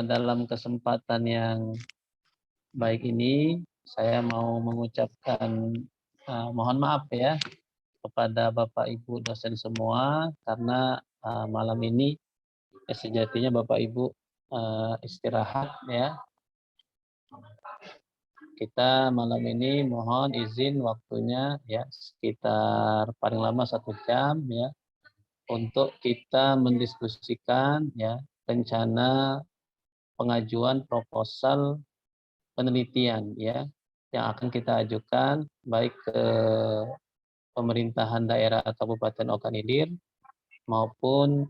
Dalam kesempatan yang baik ini, saya mau mengucapkan mohon maaf ya kepada Bapak Ibu dosen semua karena malam ini sejatinya Bapak Ibu istirahat ya. Kita malam ini mohon izin waktunya ya sekitar paling lama 1 jam ya untuk kita mendiskusikan ya rencana pengajuan proposal penelitian ya yang akan kita ajukan baik ke pemerintahan daerah Kabupaten Ogan Ilir maupun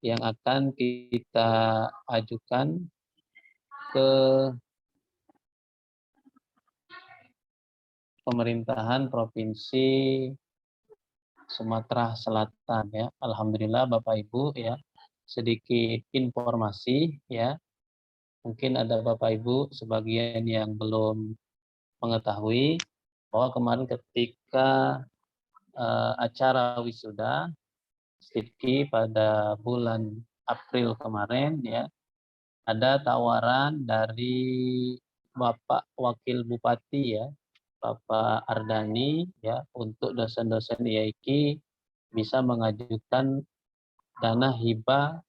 yang akan kita ajukan ke pemerintahan Provinsi Sumatera Selatan ya. Alhamdulillah Bapak Ibu ya. Sedikit informasi ya. Mungkin ada Bapak Ibu sebagian yang belum mengetahui bahwa kemarin ketika acara wisuda Sidki pada bulan April kemarin ya, ada tawaran dari Bapak Wakil Bupati ya, Bapak Ardani ya, untuk dosen-dosen IAIKI bisa mengajukan dana hibah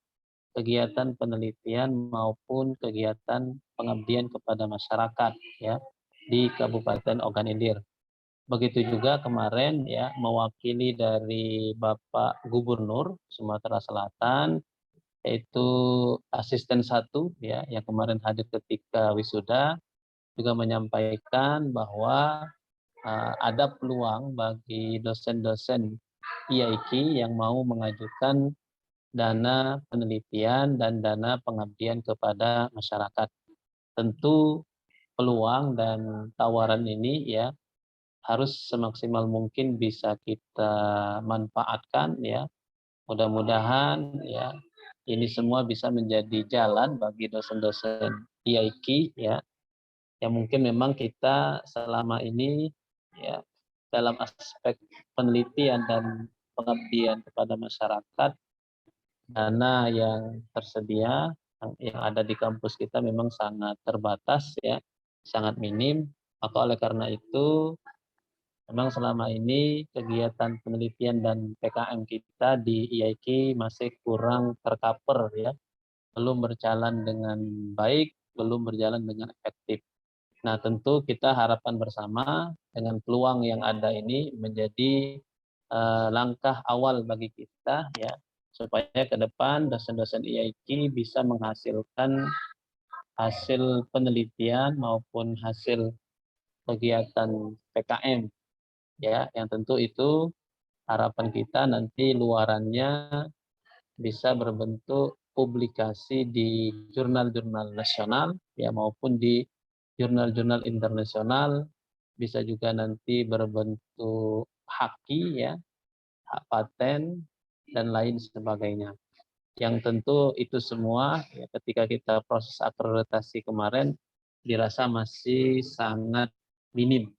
kegiatan penelitian maupun kegiatan pengabdian kepada masyarakat ya di Kabupaten Ogan Ilir. Begitu juga kemarin ya mewakili dari Bapak Gubernur Sumatera Selatan yaitu asisten 1 ya yang kemarin hadir ketika wisuda juga menyampaikan bahwa ada peluang bagi dosen-dosen IAIKI yang mau mengajukan dana penelitian dan dana pengabdian kepada masyarakat. Tentu peluang dan tawaran ini ya harus semaksimal mungkin bisa kita manfaatkan ya. Mudah-mudahan ya ini semua bisa menjadi jalan bagi dosen-dosen IAIKI ya yang mungkin memang kita selama ini ya dalam aspek penelitian dan pengabdian kepada masyarakat dana yang tersedia yang ada di kampus kita memang sangat terbatas ya, sangat minim. Maka oleh karena itu memang selama ini kegiatan penelitian dan PKM kita di IAIKI masih kurang tercover ya, belum berjalan dengan baik, belum berjalan dengan efektif. Nah, tentu kita harapan bersama dengan peluang yang ada ini menjadi langkah awal bagi kita ya supaya ke depan dosen-dosen IAIKI bisa menghasilkan hasil penelitian maupun hasil kegiatan PKM ya yang tentu itu harapan kita nanti luarannya bisa berbentuk publikasi di jurnal-jurnal nasional ya maupun di jurnal-jurnal internasional, bisa juga nanti berbentuk haki ya, hak paten dan lain sebagainya. Yang tentu itu semua ya, ketika kita proses akreditasi kemarin dirasa masih sangat minim.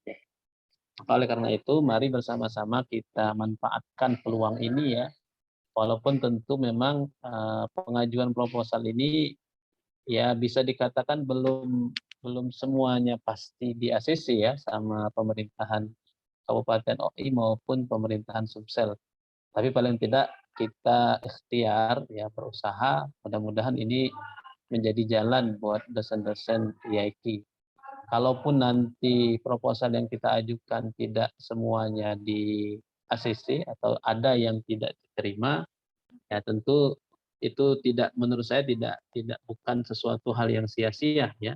Oleh karena itu, mari bersama-sama kita manfaatkan peluang ini ya. Walaupun tentu memang pengajuan proposal ini ya bisa dikatakan belum semuanya pasti di ACC ya sama pemerintahan Kabupaten OI maupun pemerintahan Sumsel. Tapi paling tidak kita ikhtiar ya berusaha, mudah-mudahan ini menjadi jalan buat dosen-dosen IAIKI. Kalaupun nanti proposal yang kita ajukan tidak semuanya di ACC atau ada yang tidak diterima, ya tentu itu tidak menurut saya tidak bukan sesuatu hal yang sia-sia ya.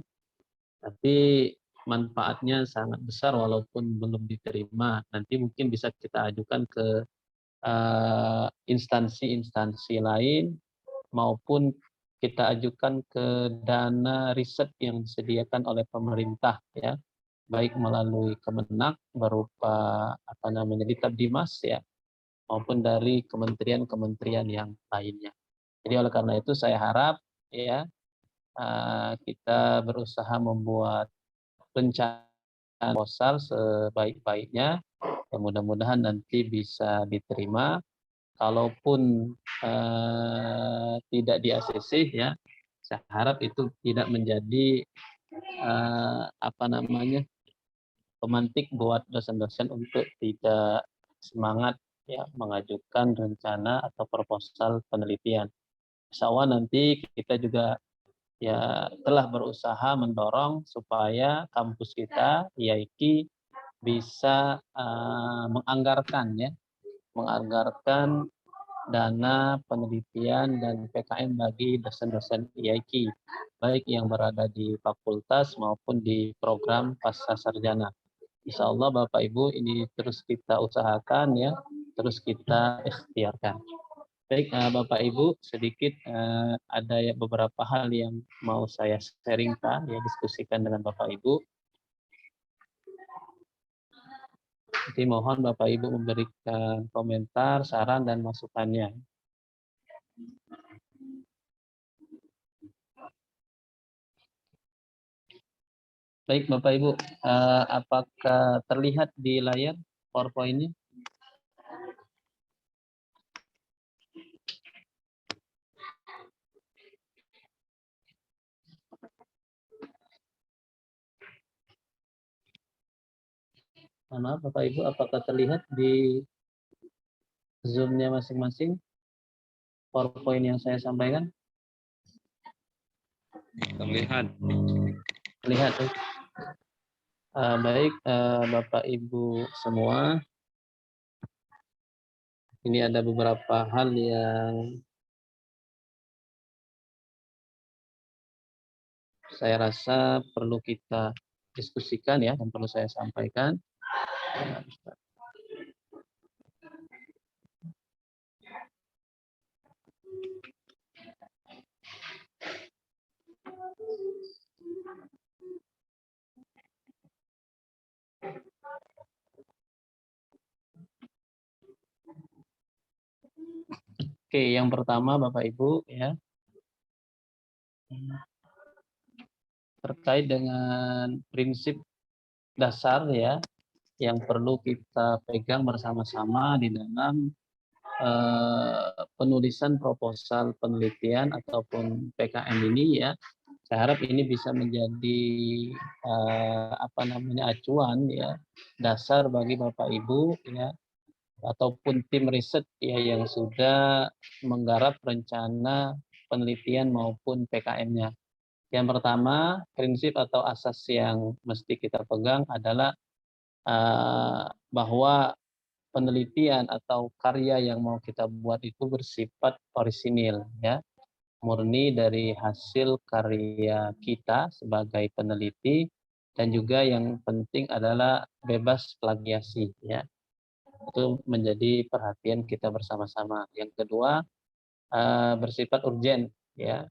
Tapi manfaatnya sangat besar walaupun belum diterima. Nanti mungkin bisa kita ajukan ke instansi-instansi lain maupun kita ajukan ke dana riset yang disediakan oleh pemerintah ya, baik melalui Kemenak berupa apa namanya Ditabdimas ya, maupun dari kementerian-kementerian yang lainnya. Jadi oleh karena itu saya harap ya kita berusaha membuat rencana proposal sebaik-baiknya, yang mudah-mudahan nanti bisa diterima kalaupun tidak di ACC ya, saya harap itu tidak menjadi pemantik buat dosen-dosen untuk tidak semangat ya mengajukan rencana atau proposal penelitian. Insya Allah nanti kita juga ya telah berusaha mendorong supaya kampus kita IAIKI bisa menganggarkan dana penelitian dan PKM bagi dosen-dosen IAIKI, baik yang berada di fakultas maupun di program pasca sarjana. Insya Allah Bapak Ibu ini terus kita usahakan ya, terus kita ikhtiarkan. Baik Bapak Ibu, sedikit ada ya beberapa hal yang mau saya sharingkan, ya diskusikan dengan Bapak Ibu. Jadi mohon Bapak Ibu memberikan komentar, saran, dan masukannya. Baik Bapak Ibu, apakah terlihat di layar PowerPoint-nya? Maaf Bapak Ibu, apakah terlihat di Zoom-nya masing-masing PowerPoint yang saya sampaikan? Terlihat. Terlihat. Baik Bapak Ibu semua, ini ada beberapa hal yang saya rasa perlu kita diskusikan ya, dan perlu saya sampaikan. Oke, yang pertama Bapak Ibu ya, terkait dengan prinsip dasar ya yang perlu kita pegang bersama-sama di dalam penulisan proposal penelitian ataupun PKM ini ya. Saya harap ini bisa menjadi acuan ya, dasar bagi Bapak Ibu ya, ataupun tim riset ya yang sudah menggarap rencana penelitian maupun PKM-nya. Yang pertama, prinsip atau asas yang mesti kita pegang adalah bahwa penelitian atau karya yang mau kita buat itu bersifat orisinil ya, murni dari hasil karya kita sebagai peneliti, dan juga yang penting adalah bebas plagiasi ya. Itu menjadi perhatian kita bersama-sama. Yang kedua, bersifat urgen ya,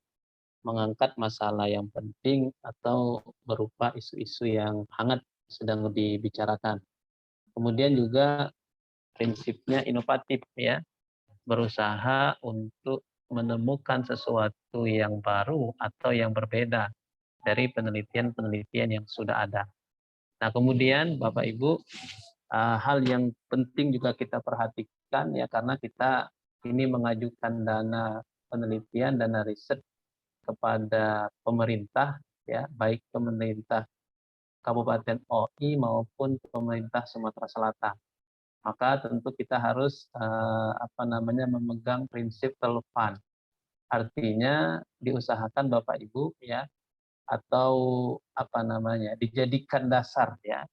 mengangkat masalah yang penting atau berupa isu-isu yang hangat sedang dibicarakan. Kemudian juga prinsipnya inovatif ya, berusaha untuk menemukan sesuatu yang baru atau yang berbeda dari penelitian-penelitian yang sudah ada. Nah, kemudian Bapak Ibu, hal yang penting juga kita perhatikan ya, karena kita ini mengajukan dana penelitian, dana riset kepada pemerintah ya, baik pemerintah Kabupaten OI maupun pemerintah Sumatera Selatan. Maka tentu kita harus memegang prinsip relevan. Artinya diusahakan Bapak Ibu ya, atau dijadikan dasar ya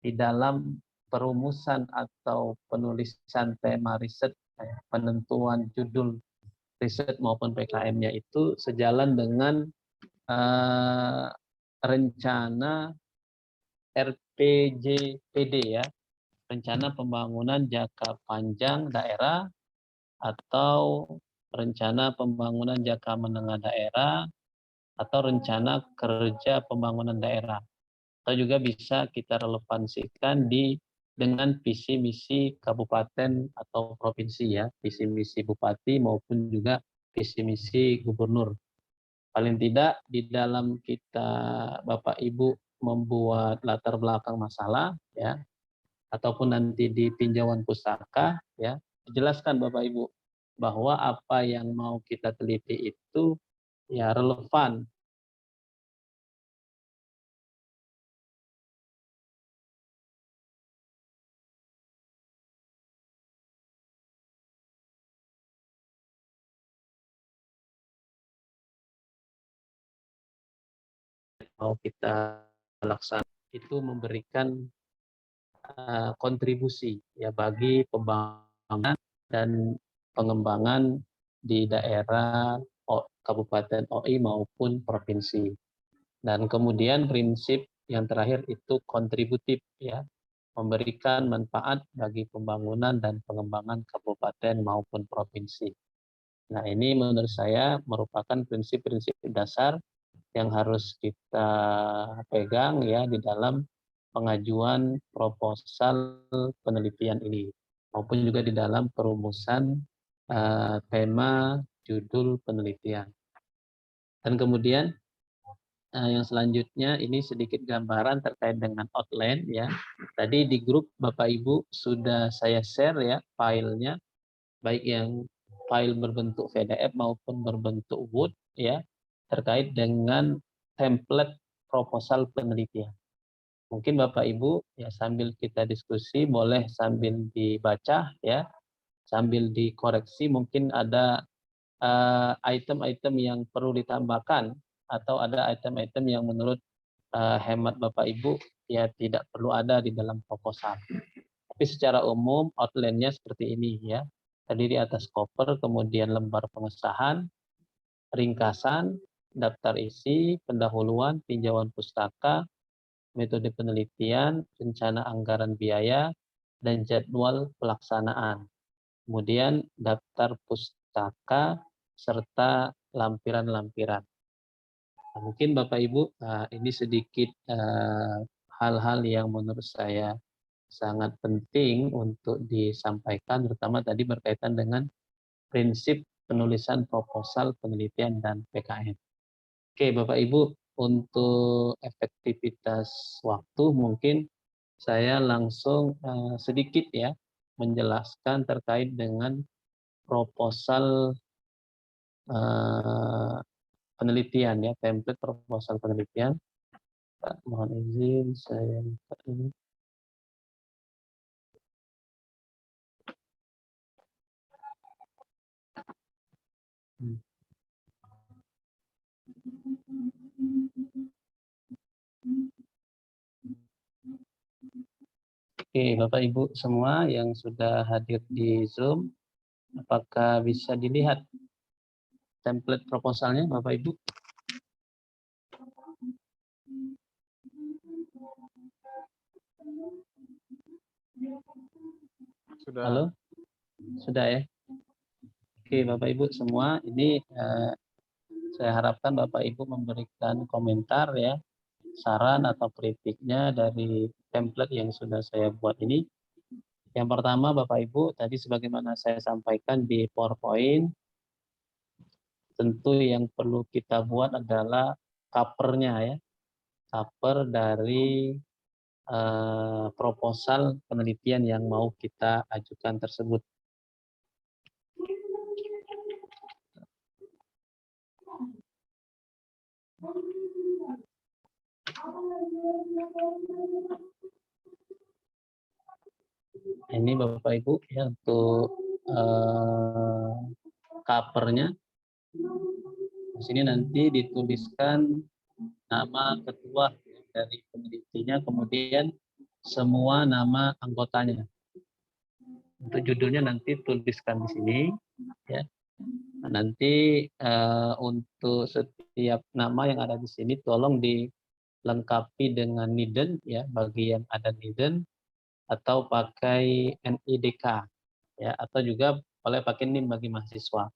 di dalam perumusan atau penulisan tema riset, penentuan judul riset maupun PKM-nya itu sejalan dengan rencana RPJPD ya, rencana pembangunan jangka panjang daerah atau rencana pembangunan jangka menengah daerah atau rencana kerja pembangunan daerah, atau juga bisa kita relevansikan dengan visi misi kabupaten atau provinsi ya, visi misi bupati maupun juga visi misi gubernur. Paling tidak di dalam kita Bapak Ibu membuat latar belakang masalah ya, ataupun nanti di pinjauan pustaka ya, jelaskan Bapak Ibu bahwa apa yang mau kita teliti itu ya relevan. Mau kita laksanakan itu memberikan kontribusi ya bagi pembangunan dan pengembangan di daerah Kabupaten OI maupun provinsi. Dan kemudian prinsip yang terakhir itu kontributif ya, memberikan manfaat bagi pembangunan dan pengembangan kabupaten maupun provinsi. Nah, ini menurut saya merupakan prinsip-prinsip dasar yang harus kita pegang ya di dalam pengajuan proposal penelitian ini maupun juga di dalam perumusan tema judul penelitian. Dan kemudian yang selanjutnya ini sedikit gambaran terkait dengan outline ya. Tadi di grup Bapak Ibu sudah saya share ya filenya, baik yang file berbentuk PDF maupun berbentuk Word ya, terkait dengan template proposal penelitian. Mungkin Bapak Ibu ya sambil kita diskusi boleh sambil dibaca ya, sambil dikoreksi mungkin ada item-item yang perlu ditambahkan atau ada item-item yang menurut hemat Bapak Ibu ya tidak perlu ada di dalam proposal. Tapi secara umum outline-nya seperti ini ya. Terdiri atas cover, kemudian lembar pengesahan, ringkasan, daftar isi, pendahuluan, tinjauan pustaka, metode penelitian, rencana anggaran biaya, dan jadwal pelaksanaan. Kemudian daftar pustaka serta lampiran-lampiran. Nah, mungkin Bapak Ibu ini sedikit hal-hal yang menurut saya sangat penting untuk disampaikan, terutama tadi berkaitan dengan prinsip penulisan proposal penelitian dan PKN. Oke, Bapak Ibu, untuk efektivitas waktu mungkin saya langsung sedikit ya menjelaskan terkait dengan proposal penelitian ya, template proposal penelitian. Mohon izin saya buka ini. Oke, Bapak Ibu semua yang sudah hadir di Zoom, apakah bisa dilihat template proposalnya Bapak Ibu? Sudah. Halo? Sudah ya? Oke, Bapak Ibu semua, ini saya harapkan Bapak Ibu memberikan komentar ya, saran atau kritiknya dari template yang sudah saya buat ini. Yang pertama Bapak Ibu, tadi sebagaimana saya sampaikan di PowerPoint, tentu yang perlu kita buat adalah cover-nya ya, cover dari proposal penelitian yang mau kita ajukan tersebut. Ini Bapak Ibu ya untuk covernya. Di sini nanti dituliskan nama ketua dari penelitinya, kemudian semua nama anggotanya. Untuk judulnya nanti tuliskan di sini ya. Nanti untuk setiap nama yang ada di sini tolong dilengkapi dengan NIDN ya, bagi yang ada NIDN, atau pakai NIDK ya, atau juga boleh pakai NIM bagi mahasiswa.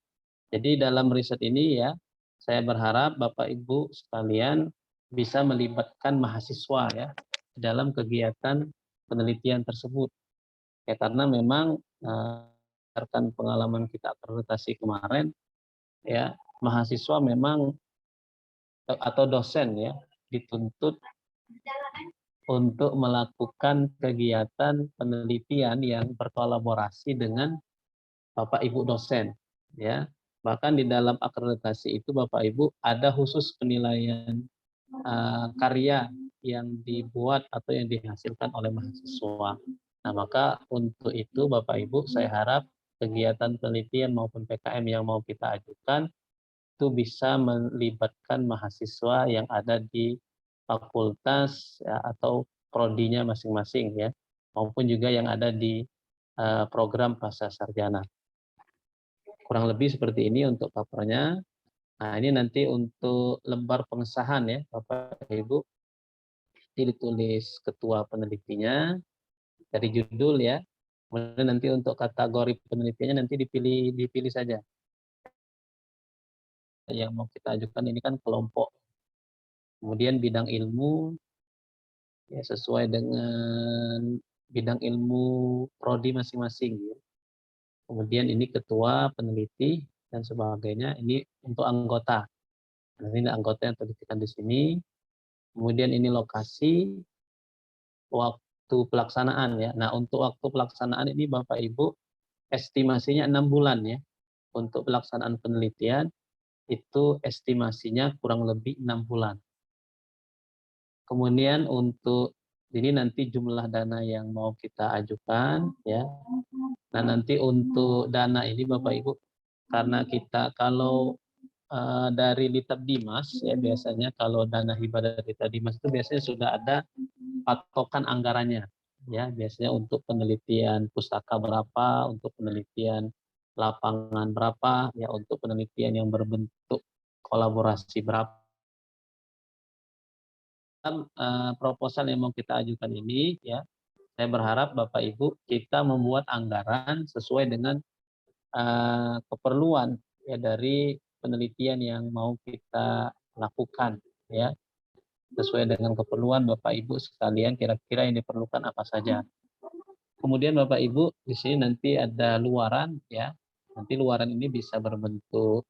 Jadi dalam riset ini ya, saya berharap Bapak Ibu sekalian bisa melibatkan mahasiswa ya dalam kegiatan penelitian tersebut. Ya karena memang berdasarkan pengalaman kita akreditasi kemarin ya, mahasiswa memang atau dosen ya dituntut untuk melakukan kegiatan penelitian yang berkolaborasi dengan Bapak Ibu dosen. ya. Bahkan di dalam akreditasi itu Bapak Ibu ada khusus penilaian karya yang dibuat atau yang dihasilkan oleh mahasiswa. Nah, maka untuk itu Bapak Ibu saya harap kegiatan penelitian maupun PKM yang mau kita ajukan itu bisa melibatkan mahasiswa yang ada di fakultas ya, atau prodinya masing-masing ya, maupun juga yang ada di program pasca sarjana. Kurang lebih seperti ini untuk papernya. Nah, ini nanti untuk lembar pengesahan ya, Bapak Ibu, ditulis ketua penelitinya dari judul ya. Kemudian nanti untuk kategori penelitiannya nanti dipilih saja. Yang mau kita ajukan ini kan kelompok. Kemudian bidang ilmu ya sesuai dengan bidang ilmu prodi masing-masing ya. Kemudian ini ketua peneliti dan sebagainya. Ini untuk anggota. Nah, ini anggota yang terdetekan di sini. Kemudian ini lokasi, waktu pelaksanaan ya. Nah, untuk waktu pelaksanaan ini Bapak Ibu estimasinya 6 bulan ya. Untuk pelaksanaan penelitian itu estimasinya kurang lebih 6 bulan. Kemudian untuk ini nanti jumlah dana yang mau kita ajukan ya. Nah, nanti untuk dana ini Bapak Ibu karena kita kalau dari Litbang Dimas ya biasanya kalau dana hibah dari Litbang Dimas itu biasanya sudah ada patokan anggarannya ya, biasanya untuk penelitian pustaka berapa, untuk penelitian lapangan berapa ya, untuk penelitian yang berbentuk kolaborasi berapa. Proposal yang mau kita ajukan ini ya, saya berharap Bapak Ibu kita membuat anggaran sesuai dengan keperluan ya dari penelitian yang mau kita lakukan ya, sesuai dengan keperluan Bapak Ibu sekalian, kira-kira yang diperlukan apa saja. Kemudian Bapak Ibu di sini nanti ada luaran ya. Nanti luaran ini bisa berbentuk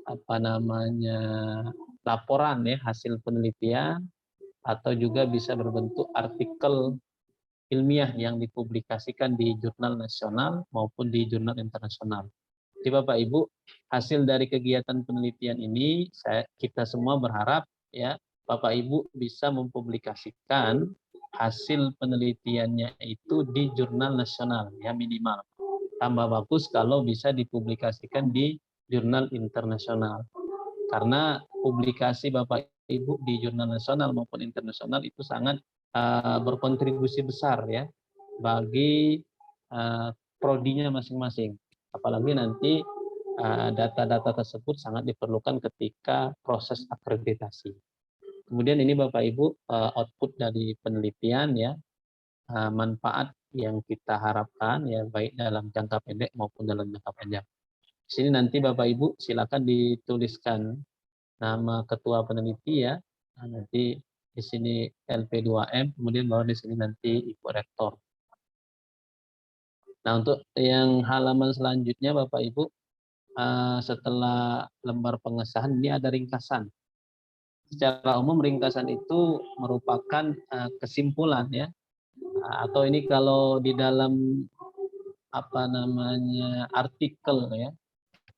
apa namanya laporan ya hasil penelitian, atau juga bisa berbentuk artikel ilmiah yang dipublikasikan di jurnal nasional maupun di jurnal internasional. Jadi Bapak Ibu, hasil dari kegiatan penelitian ini kita semua berharap ya Bapak Ibu bisa mempublikasikan hasil penelitiannya itu di jurnal nasional ya minimal. Tambah bagus kalau bisa dipublikasikan di jurnal internasional. Karena publikasi Bapak Ibu di jurnal nasional maupun internasional itu sangat berkontribusi besar ya bagi prodinya masing-masing. Apalagi nanti data-data tersebut sangat diperlukan ketika proses akreditasi. Kemudian ini Bapak Ibu output dari penelitian ya, manfaat yang kita harapkan ya baik dalam jangka pendek maupun dalam jangka panjang. Di sini nanti Bapak Ibu silakan dituliskan nama ketua peneliti ya. Nah, nanti di sini LP2M, kemudian baru di sini nanti Ibu Rektor. Nah, untuk yang halaman selanjutnya Bapak Ibu, setelah lembar pengesahan ini ada ringkasan. Secara umum ringkasan itu merupakan kesimpulan ya, atau ini kalau di dalam apa namanya artikel ya,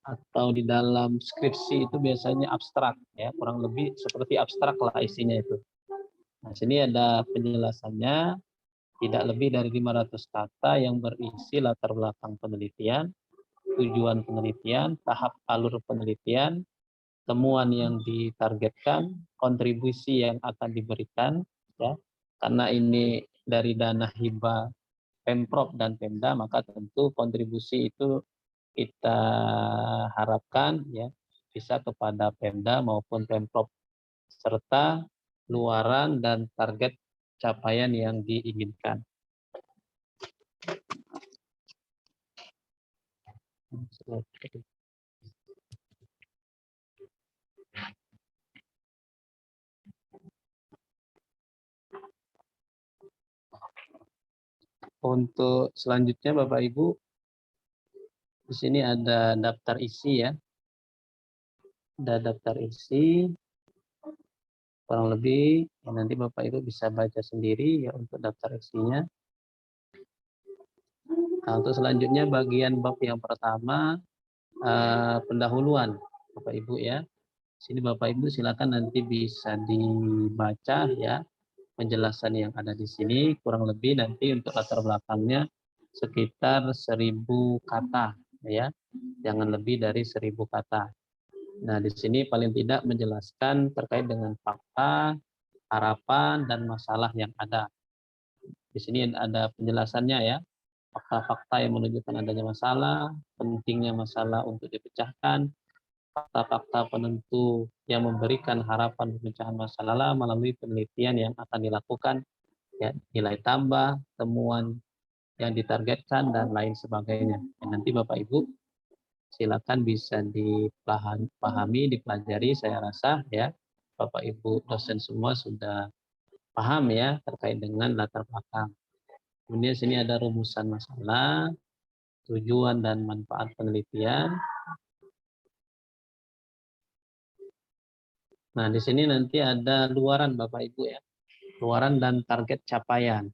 atau di dalam skripsi itu biasanya abstrak ya, kurang lebih seperti abstrak lah isinya itu. Nah, sini ada penjelasannya, tidak lebih dari 500 kata yang berisi latar belakang penelitian, tujuan penelitian, tahap alur penelitian, temuan yang ditargetkan, kontribusi yang akan diberikan ya. Karena ini dari dana hibah Pemprov dan Pemda, maka tentu kontribusi itu kita harapkan ya bisa kepada Pemda maupun Pemprov, serta luaran dan target capaian yang diinginkan. Untuk selanjutnya Bapak Ibu, di sini ada daftar isi ya. Ada daftar isi kurang lebih ya, nanti Bapak Ibu bisa baca sendiri ya untuk daftar isinya. Nah, untuk selanjutnya bagian bab yang pertama pendahuluan Bapak Ibu ya. Sini Bapak Ibu silakan nanti bisa dibaca ya penjelasan yang ada di sini, kurang lebih nanti untuk latar belakangnya sekitar 1000 kata ya. Jangan lebih dari 1000 kata. Nah, di sini paling tidak menjelaskan terkait dengan fakta, harapan dan masalah yang ada. Di sini ada penjelasannya ya. Fakta-fakta yang menunjukkan adanya masalah, pentingnya masalah untuk dipecahkan, fakta-fakta penentu yang memberikan harapan pemecahan masalah melalui penelitian yang akan dilakukan, ya, nilai tambah, temuan yang ditargetkan dan lain sebagainya. Dan nanti Bapak Ibu silakan bisa dipahami, dipelajari. Saya rasa ya Bapak Ibu dosen semua sudah paham ya terkait dengan latar belakang. Kemudian sini ada rumusan masalah, tujuan dan manfaat penelitian. Nah, di sini nanti ada luaran Bapak Ibu ya. Luaran dan target capaian.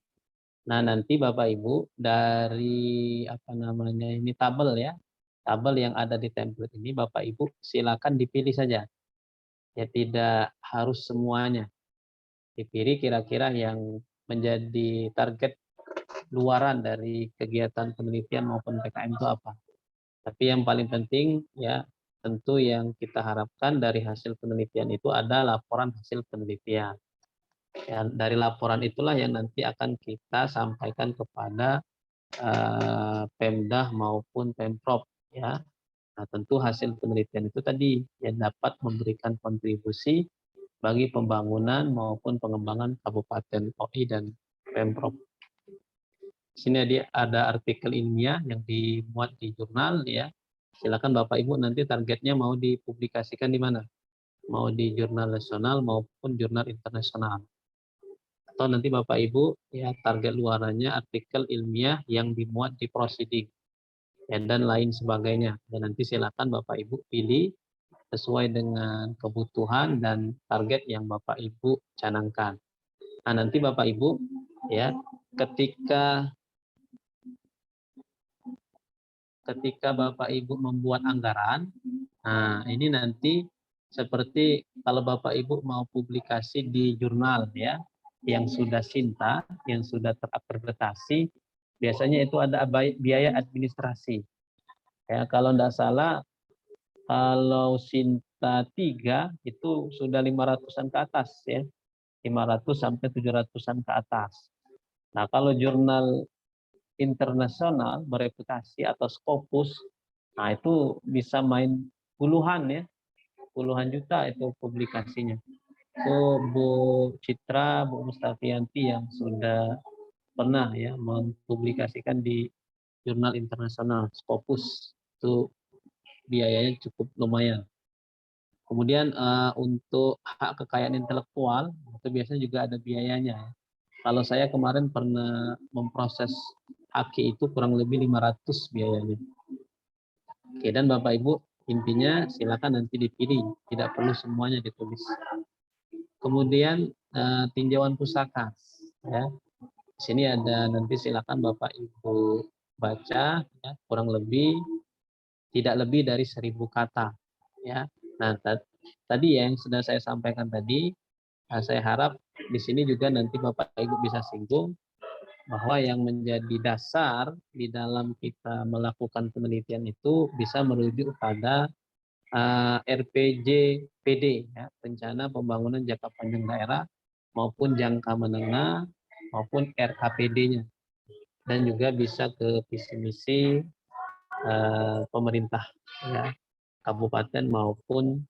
Nah, nanti Bapak Ibu dari apa namanya ini tabel ya. Tabel yang ada di template ini Bapak Ibu silakan dipilih saja. Ya tidak harus semuanya. Dipilih kira-kira yang menjadi target luaran dari kegiatan penelitian maupun PKM itu apa. Tapi yang paling penting ya tentu yang kita harapkan dari hasil penelitian itu ada laporan hasil penelitian. Ya, dari laporan itulah yang nanti akan kita sampaikan kepada Pemda maupun Pemprov ya. Nah, tentu hasil penelitian itu tadi yang dapat memberikan kontribusi bagi pembangunan maupun pengembangan Kabupaten OI dan Pemprov. Di sini ada artikel ilmiah yang dimuat di jurnal ya. Silakan Bapak Ibu nanti targetnya mau dipublikasikan di mana? Mau di jurnal nasional maupun jurnal internasional. Atau nanti Bapak Ibu ya target luarannya artikel ilmiah yang dimuat di proceeding ya, dan lain sebagainya. Dan nanti silakan Bapak Ibu pilih sesuai dengan kebutuhan dan target yang Bapak Ibu canangkan. Nah, nanti Bapak Ibu ya ketika Bapak Ibu membuat anggaran, nah ini nanti seperti kalau Bapak Ibu mau publikasi di jurnal ya yang sudah Sinta, yang sudah terakreditasi, biasanya itu ada biaya administrasi. Ya, kalau tidak salah, kalau Sinta 3 itu sudah 500-an ke atas ya. 500 sampai 700-an ke atas. Nah, kalau jurnal internasional bereputasi atau Scopus, nah itu bisa main puluhan ya, puluhan juta itu publikasinya. Itu Bu Citra, Bu Mustafianti yang sudah pernah ya mempublikasikan di jurnal internasional Scopus, itu biayanya cukup lumayan. Kemudian untuk hak kekayaan intelektual itu biasanya juga ada biayanya. Kalau saya kemarin pernah memproses HQ itu kurang lebih 500 biayanya. Oke, dan Bapak Ibu intinya silakan nanti dipilih, tidak perlu semuanya ditulis. Kemudian tinjauan pusaka ya. Di sini ada nanti silakan Bapak Ibu baca ya, kurang lebih tidak lebih dari 1000 kata ya. Nah, tadi yang sudah saya sampaikan tadi, saya harap di sini juga nanti Bapak Ibu bisa singgung bahwa yang menjadi dasar di dalam kita melakukan penelitian itu bisa merujuk pada RPJPD, ya, Rencana Pembangunan Jangka Panjang Daerah, maupun jangka menengah, maupun RKPD-nya. Dan juga bisa ke visi misi pemerintah ya, kabupaten maupun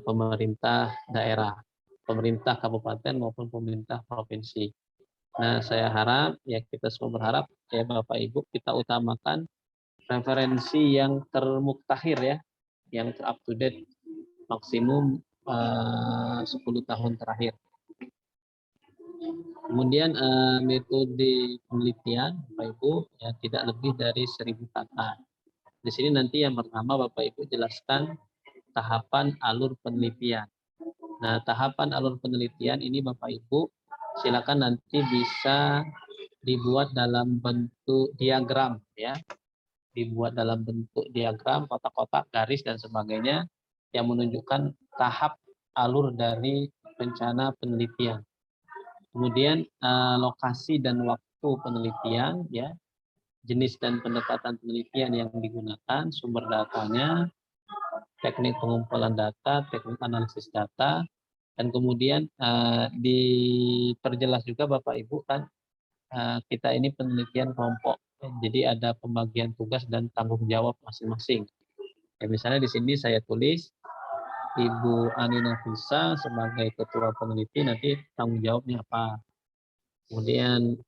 pemerintah daerah, pemerintah kabupaten maupun pemerintah provinsi. Nah, saya harap ya kita semua berharap ya Bapak Ibu kita utamakan referensi yang termuktahir ya, yang up to date maksimum 10 tahun terakhir. Kemudian metode penelitian Bapak Ibu ya tidak lebih dari 1000 kata. Di sini nanti yang pertama Bapak Ibu jelaskan tahapan alur penelitian. Nah, tahapan alur penelitian ini Bapak Ibu silakan nanti bisa dibuat dalam bentuk diagram ya. dibuat dalam bentuk diagram, kotak-kotak, garis, dan sebagainya yang menunjukkan tahap alur dari rencana penelitian. Kemudian lokasi dan waktu penelitian, ya, jenis dan pendekatan penelitian yang digunakan, sumber datanya, teknik pengumpulan data, teknik analisis data, dan kemudian diperjelas juga Bapak Ibu kan kita ini penelitian kelompok. Jadi ada pembagian tugas dan tanggung jawab masing-masing. Ya, misalnya di sini saya tulis Ibu Ani Nafisa sebagai ketua peneliti, nanti tanggung jawabnya apa. Kemudian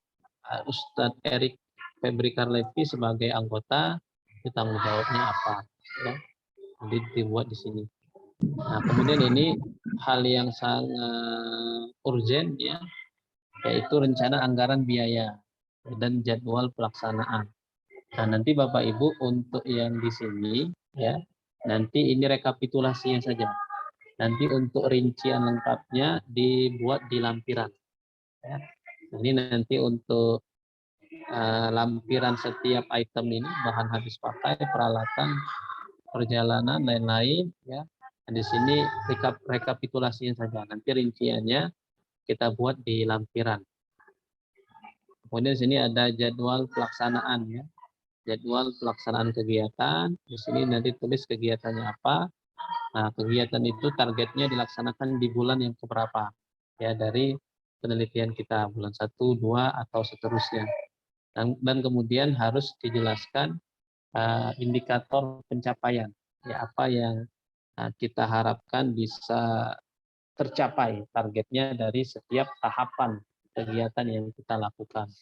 Ustadz Erik Febri Karlevi sebagai anggota, itu tanggung jawabnya apa. Ya. Jadi dibuat di sini. Nah, kemudian ini hal yang sangat urgent, ya, yaitu rencana anggaran biaya dan jadwal pelaksanaan. Nah, nanti Bapak Ibu untuk yang di sini, ya, nanti ini rekapitulasinya saja. Nanti untuk rincian lengkapnya dibuat di lampiran. Ya. Ini nanti untuk lampiran setiap item ini, bahan habis pakai, peralatan, perjalanan, lain-lain, ya. Di sini rekapitulasinya saja. Nanti rinciannya kita buat di lampiran. Kemudian di sini ada jadwal pelaksanaan, ya. Jadwal pelaksanaan kegiatan. Di sini nanti tulis kegiatannya apa. Nah, kegiatan itu targetnya dilaksanakan di bulan yang keberapa, ya, dari penelitian kita, bulan 1, 2, atau seterusnya. Dan kemudian harus dijelaskan indikator pencapaian, ya, apa yang kita harapkan bisa tercapai targetnya dari setiap tahapan kegiatan yang kita lakukan.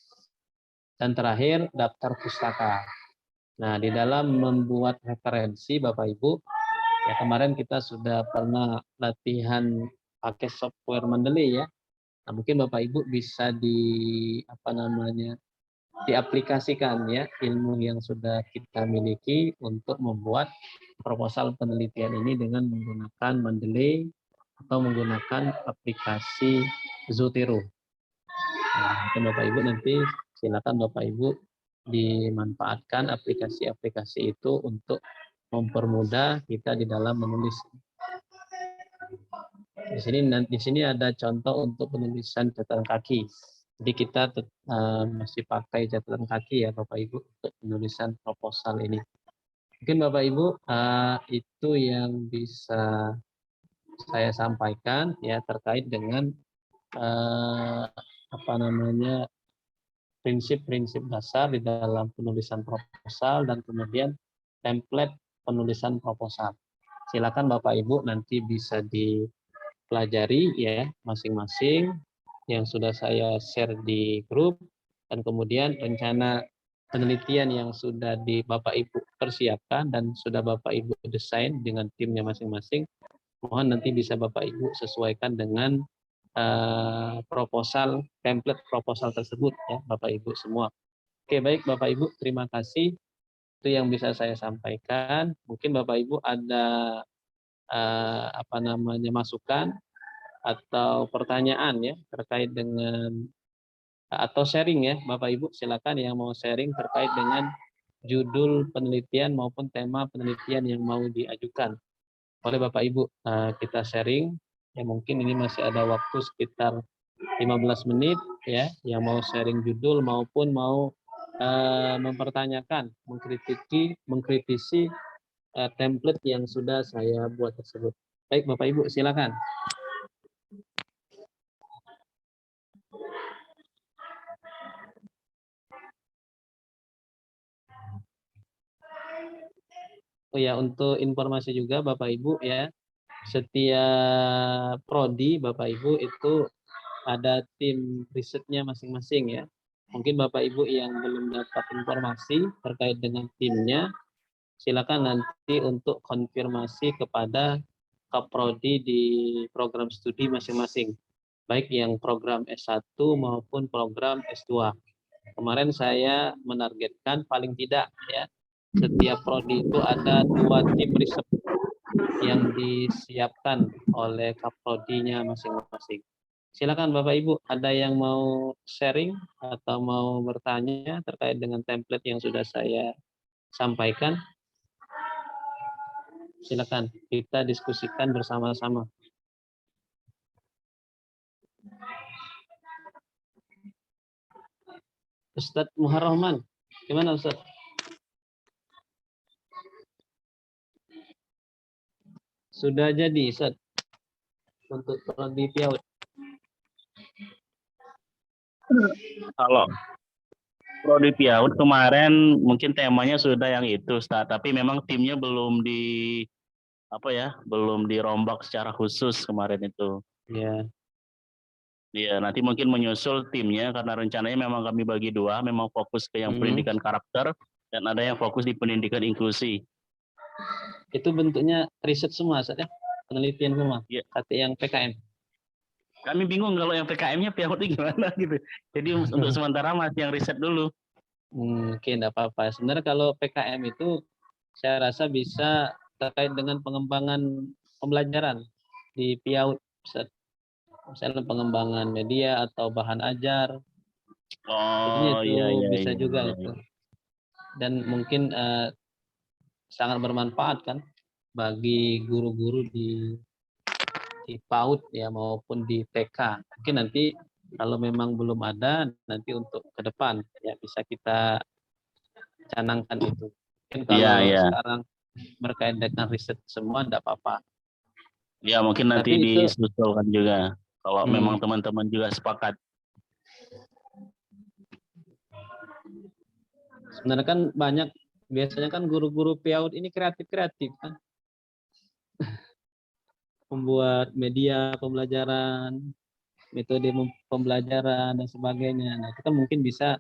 Dan terakhir, daftar pustaka. Nah, di dalam membuat referensi, Bapak Ibu, ya, kemarin kita sudah pernah latihan pakai software Mendeley, ya. Nah, mungkin Bapak Ibu bisa diaplikasikan, ya, ilmu yang sudah kita miliki untuk membuat proposal penelitian ini dengan menggunakan Mendeley atau menggunakan aplikasi Zotero. Nah, itu Bapak Ibu nanti silakan Bapak Ibu dimanfaatkan aplikasi-aplikasi itu untuk mempermudah kita di dalam menulis. Di sini ada contoh untuk penulisan catatan kaki. Jadi kita masih pakai catatan kaki, ya Bapak Ibu, untuk penulisan proposal ini. Mungkin Bapak Ibu itu yang bisa saya sampaikan, ya, terkait dengan prinsip-prinsip dasar di dalam penulisan proposal dan kemudian template penulisan proposal. Silakan Bapak Ibu nanti bisa dipelajari, ya, masing-masing yang sudah saya share di grup, dan kemudian rencana penelitian yang sudah Bapak Ibu persiapkan dan sudah Bapak Ibu desain dengan timnya masing-masing, mohon nanti bisa Bapak Ibu sesuaikan dengan template proposal tersebut, ya Bapak Ibu semua. Oke, baik Bapak Ibu, terima kasih. Itu yang bisa saya sampaikan. Mungkin Bapak Ibu ada masukan atau pertanyaan, ya, terkait dengan atau sharing, ya Bapak Ibu, silakan yang mau sharing terkait dengan judul penelitian maupun tema penelitian yang mau diajukan oleh Bapak Ibu. Kita sharing, ya, mungkin ini masih ada waktu sekitar 15 menit, ya, yang mau sharing judul maupun mau mempertanyakan, mengkritisi template yang sudah saya buat tersebut. Baik Bapak Ibu, silakan. Oh ya, untuk informasi juga Bapak Ibu, ya, setiap prodi Bapak Ibu itu ada tim risetnya masing-masing, ya. Mungkin Bapak Ibu yang belum dapat informasi terkait dengan timnya, silakan nanti untuk konfirmasi kepada Kaprodi di program studi masing-masing, baik yang program S1 maupun program S2. Kemarin saya menargetkan paling tidak, ya, setiap prodi itu ada 2 tim riset yang disiapkan oleh Kaprodinya masing-masing. Silakan Bapak Ibu, ada yang mau sharing atau mau bertanya terkait dengan template yang sudah saya sampaikan? Silakan kita diskusikan bersama-sama. Ustadz Muharrahman, gimana Ustadz? Sudah jadi Ustadz untuk prodi PIAUD? Kalau prodi PIAUD kemarin mungkin temanya sudah yang itu, Ustaz. Tapi memang timnya belum belum dirombak secara khusus kemarin itu. Ya. Iya, nanti mungkin menyusul timnya karena rencananya memang kami bagi dua, memang fokus ke yang pendidikan karakter dan ada yang fokus di pendidikan inklusi. Itu bentuknya riset semua, Ustaz ya? Penelitian semua. Iya. Kata yang PKM. Kami bingung kalau yang PKM-nya PIAUD gimana gitu. Jadi untuk sementara masih yang riset dulu. Oke, enggak apa-apa. Sebenarnya kalau PKM itu saya rasa bisa terkait dengan pengembangan pembelajaran di PIAUD, Ustaz. Misalnya pengembangan media atau bahan ajar. Oh, Itu iya, bisa juga iya. itu. Dan mungkin sangat bermanfaat kan bagi guru-guru di PAUD ya maupun di TK. Mungkin nanti kalau memang belum ada, nanti untuk ke depan ya bisa kita canangkan itu. Mungkin kalau Iya. sekarang berkait dengan riset semua enggak apa-apa. Ya, mungkin nanti Tapi itu disusulkan juga kalau memang teman-teman juga sepakat. sebenarnya kan banyak, biasanya kan guru-guru PIAUD ini kreatif-kreatif kan. Membuat media pembelajaran, metode pembelajaran dan sebagainya. Nah, itu kan mungkin bisa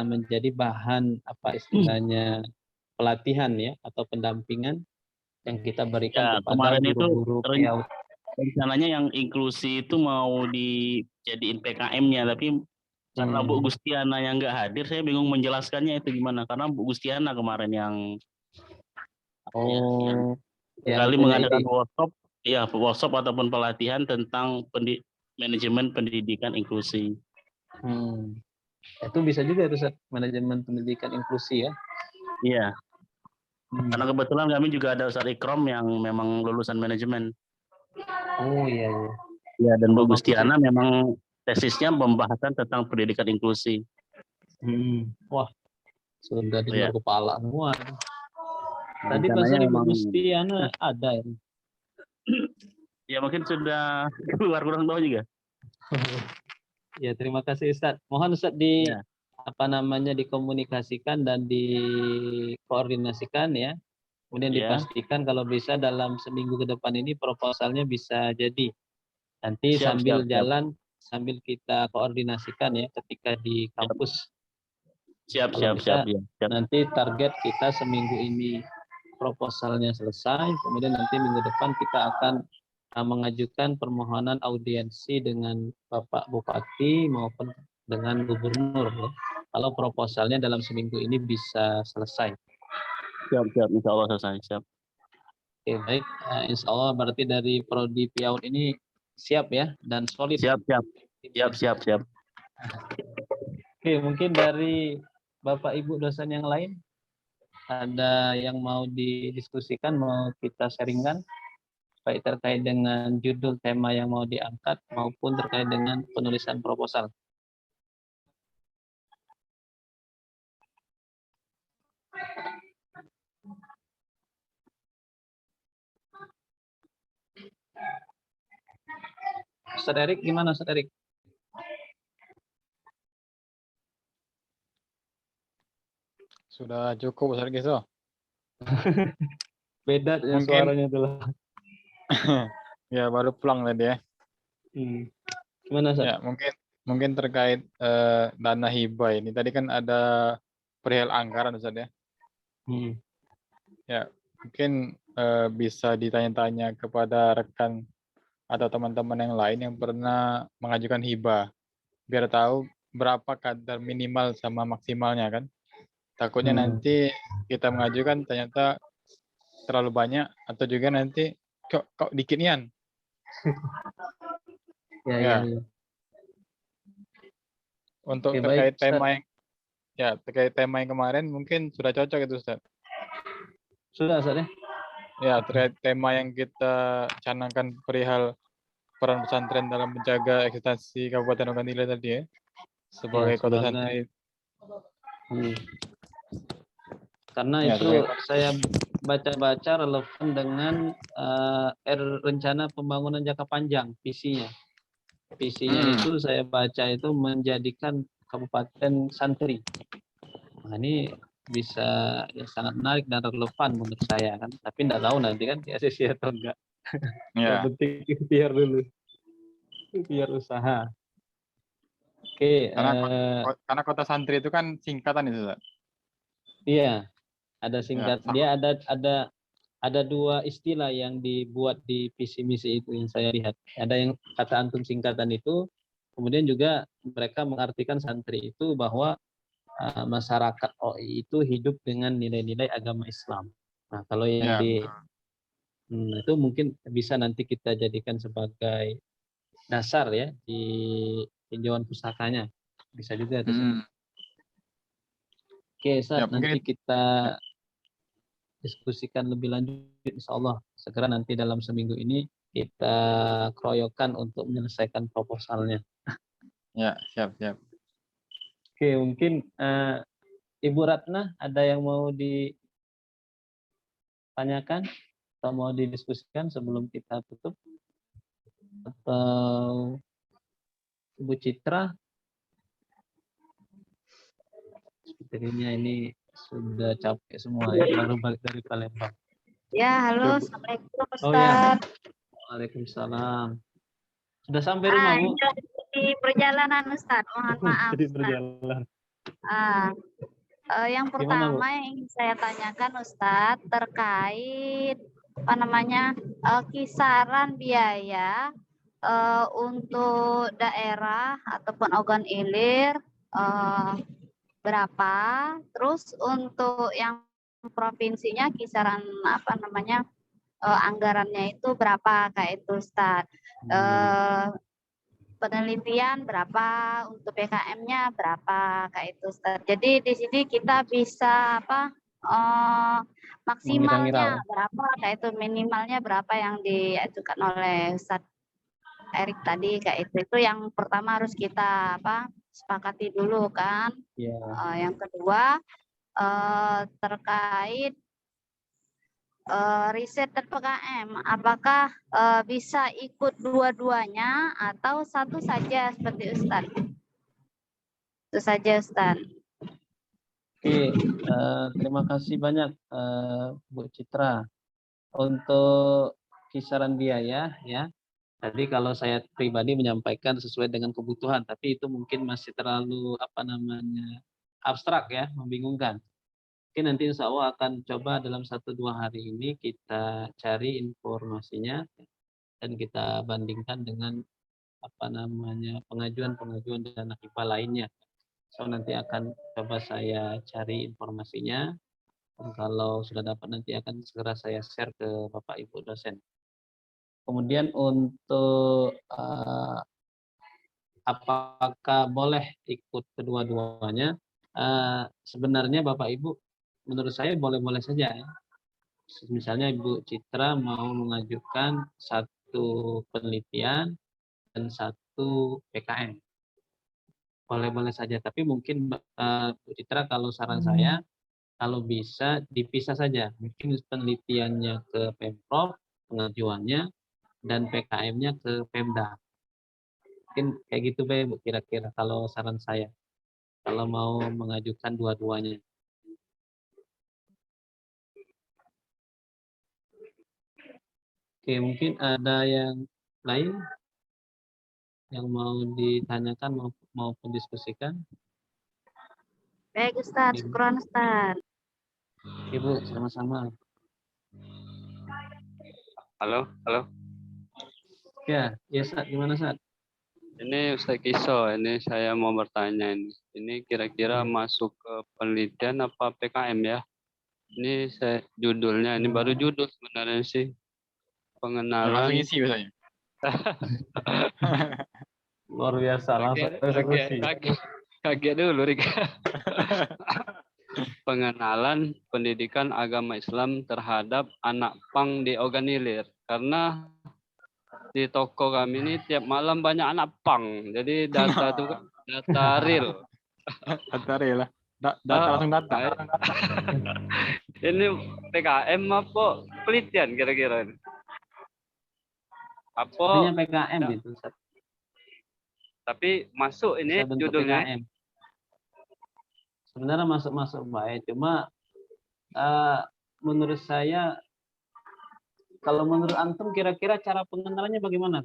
menjadi bahan apa istilahnya pelatihan ya atau pendampingan yang kita berikan Ya, kepada kemarin itu guru-guru PIAUD. rencananya yang inklusi itu mau dijadiin PKM-nya, tapi karena Bu Gustiana yang nggak hadir, saya bingung menjelaskannya itu gimana. Karena Bu Gustiana kemarin yang yang kali punya mengadakan ide. workshop ataupun pelatihan tentang manajemen pendidikan inklusi. Itu bisa juga itu manajemen pendidikan inklusi ya. Iya. Karena kebetulan kami juga ada Ustadz Ikrom yang memang lulusan manajemen. Oh iya. Ya, dan Bu Gustiana memang tesisnya pembahasan tentang pendidikan inklusi. Wah, sudah di luar kepala semua. Tadi pas Rencananya Ibu memang Gustiana ada ya. Ya mungkin sudah keluar, kurang tahu juga. Ya, terima kasih Ustadz. Mohon Ustadz dikomunikasikan dan dikoordinasikan ya. Kemudian dipastikan kalau bisa dalam seminggu ke depan ini proposalnya bisa jadi. Nanti sambil jalan, sambil kita koordinasikan ya ketika di kampus. Siap. Nanti target kita seminggu ini proposalnya selesai, kemudian nanti minggu depan kita akan mengajukan permohonan audiensi dengan Bapak Bupati maupun dengan Gubernur ya. Kalau proposalnya dalam seminggu ini bisa selesai. Siap, insya Allah selesai, siap. Oke, baik, insya Allah berarti dari Prodi PIAUD ini siap ya dan solid. Siap. Oke, mungkin dari Bapak Ibu dosen yang lain ada yang mau didiskusikan, mau kita sharingkan baik terkait dengan judul tema yang mau diangkat maupun terkait dengan penulisan proposal. Ustaz Erik, gimana Ustaz Erik? Sudah cukup Ustaz Giso. Beda ya suaranya tuh. Ya baru pulang tadi ya. Gimana Ustaz? Ya mungkin terkait dana hibah ini. Tadi kan ada perihal anggaran Ustaz ya. Ya mungkin bisa ditanya-tanya kepada rekan atau teman-teman yang lain yang pernah mengajukan hibah, biar tahu berapa kadar minimal sama maksimalnya kan. Takutnya nanti kita mengajukan ternyata terlalu banyak atau juga nanti kok dikit nian. Ya. Untuk Oke, terkait baik, Ya, terkait tema yang kemarin mungkin sudah cocok itu Ustaz. Sudah, Ustaz ya? Ya, terkait tema yang kita canangkan perihal peran pesantren dalam menjaga eksistensi Kabupaten Ogan Ilir tadi ya. Sebagai kota sebagai santri. Karena Ya, itu saya baca-baca relevan dengan rencana pembangunan jangka panjang, visinya. Visinya itu saya baca itu menjadikan kabupaten santri. Nah, ini bisa ya sangat menarik dan relevan menurut saya kan. Tapi enggak tahu nanti kan di ACC atau enggak. Yang Ya. penting ikhtiar dulu. Ikhtiar usaha. Oke, Karena kota santri itu kan singkatan itu, Ustaz. iya, ada singkat. Ya, Dia ada dua istilah yang dibuat di visi misi itu yang saya lihat. Ada yang kata antum singkatan itu, kemudian juga mereka mengartikan santri itu bahwa masyarakat OI itu hidup dengan nilai-nilai agama Islam. Nah, kalau yang itu mungkin bisa nanti kita jadikan sebagai dasar ya di tinjauan pusakanya. Bisa juga itu. Oke, Ustaz, nanti kita diskusikan lebih lanjut insya Allah. Segera nanti dalam seminggu ini kita keroyokan untuk menyelesaikan proposalnya. Ya, siap. Oke, mungkin Ibu Ratna ada yang mau ditanyakan atau mau didiskusikan sebelum kita tutup? Atau Ibu Citra? Sepertinya ini sudah capek semua ya, baru balik dari Palembang. Ya, halo, Assalamualaikum Ustaz. Oh ya, Waalaikumsalam. Sudah sampai rumah, Bu? Di perjalanan Ustaz, mohon maaf. Di perjalanan. Yang pertama yang ingin saya tanyakan Ustaz terkait kisaran biaya untuk daerah ataupun Ogan Ilir berapa, terus untuk yang provinsinya kisaran anggarannya itu berapa kayak itu Ustaz. Penelitian berapa, untuk PKM-nya berapa kayak itu Ustaz. Jadi di sini kita bisa maksimalnya berapa kayak itu, minimalnya berapa yang diajukan oleh Ustaz Erik tadi kayak itu yang pertama harus kita sepakati dulu kan. Yang kedua terkait riset dan PKM, apakah bisa ikut dua-duanya atau satu saja seperti Ustaz? Itu saja Ustaz. Oke, terima kasih banyak Bu Citra untuk kisaran biaya ya. Tadi kalau saya pribadi menyampaikan sesuai dengan kebutuhan, tapi itu mungkin masih terlalu abstrak ya, membingungkan. Mungkin nanti insya Allah akan coba dalam 1-2 hari ini kita cari informasinya dan kita bandingkan dengan pengajuan dana hibah lainnya. So nanti akan coba saya cari informasinya. Dan kalau sudah dapat nanti akan segera saya share ke Bapak Ibu dosen. Kemudian untuk apakah boleh ikut kedua-duanya? Sebenarnya Bapak Ibu, menurut saya boleh-boleh saja. Misalnya Ibu Citra mau mengajukan satu penelitian dan satu PKM. Boleh-boleh saja, tapi mungkin Bu Citra kalau saran saya, kalau bisa dipisah saja. Mungkin penelitiannya ke Pemprov, pengajuannya, dan PKM-nya ke Pemda. Mungkin kayak gitu Bu, kira-kira kalau saran saya. Kalau mau mengajukan dua-duanya. Oke, mungkin ada yang lain yang mau ditanyakan maupun diskusikan? Baik Ustaz, syukron Ustaz. Ibu, sama-sama. Halo. Ya, Saat, gimana Saat? Ini Ustaz Kiso, ini saya mau bertanya ini. Ini kira-kira masuk ke penelitian apa PKM ya? Ini judulnya, ini baru judul sebenarnya sih. Pengenalan. Ya, isi biasanya. Luar biasa, langsung eksekusi. Kaget dulu, Rik. Pengenalan pendidikan agama Islam terhadap anak pang di Oganilir. Karena di toko kami ini tiap malam banyak anak pang. Jadi data itu kan data real. Data real lah. Data langsung data. Ini PKM apa penelitian kira-kira? Sebenarnya Apa? PKM itu. Tapi masuk ini Bisa bentuk judulnya. PKM. Sebenarnya masuk baik, cuma menurut saya, kalau menurut antum kira-kira cara pengenalannya bagaimana?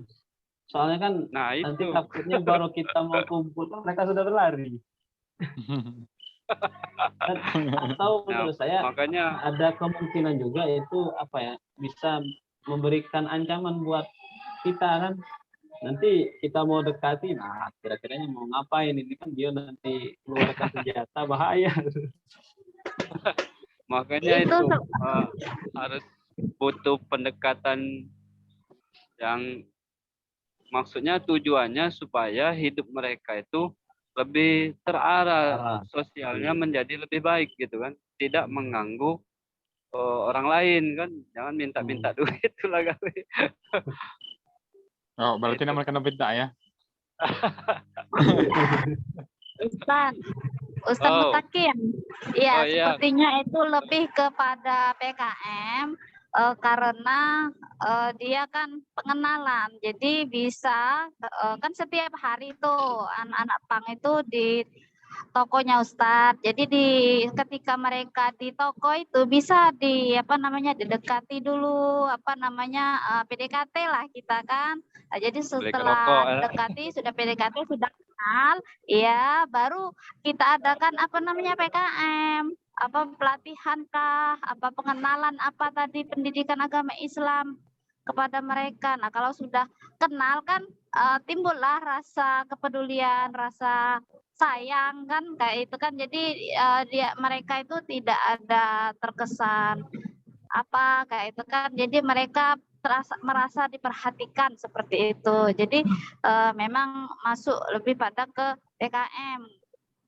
Soalnya kan Nah, nanti itu. takutnya baru kita mau kumpul mereka sudah berlari. Atau menurut saya Makanya ada kemungkinan juga itu bisa memberikan ancaman buat kita kan. Nanti kita mau dekati, nah kira-kiranya mau ngapain, ini kan dia nanti keluarkan senjata, bahaya. makanya Itu itu harus butuh pendekatan yang maksudnya tujuannya supaya hidup mereka itu lebih terarah, sosialnya menjadi lebih baik gitu kan, tidak mengganggu orang lain kan, jangan minta-minta duit itulah kali. Oh, berarti nama kena beda ya? Ustaz Mutakin, ya iya. sepertinya itu lebih kepada PKM karena dia kan pengenalan, jadi bisa kan setiap hari itu anak-anak pang itu di tokonya Ustadz. Jadi ketika mereka di toko itu bisa didekati dulu PDKT lah kita kan. Nah, jadi setelah mendekati sudah PDKT sudah kenal, ya baru kita adakan PKM, pelatihan kah, pengenalan tadi pendidikan agama Islam kepada mereka. Nah, kalau sudah kenal kan timbullah rasa kepedulian, rasa sayang kan kayak itu kan. Jadi mereka itu tidak ada terkesan kayak itu kan. Jadi mereka merasa diperhatikan seperti itu. Jadi memang masuk lebih pada ke PKM.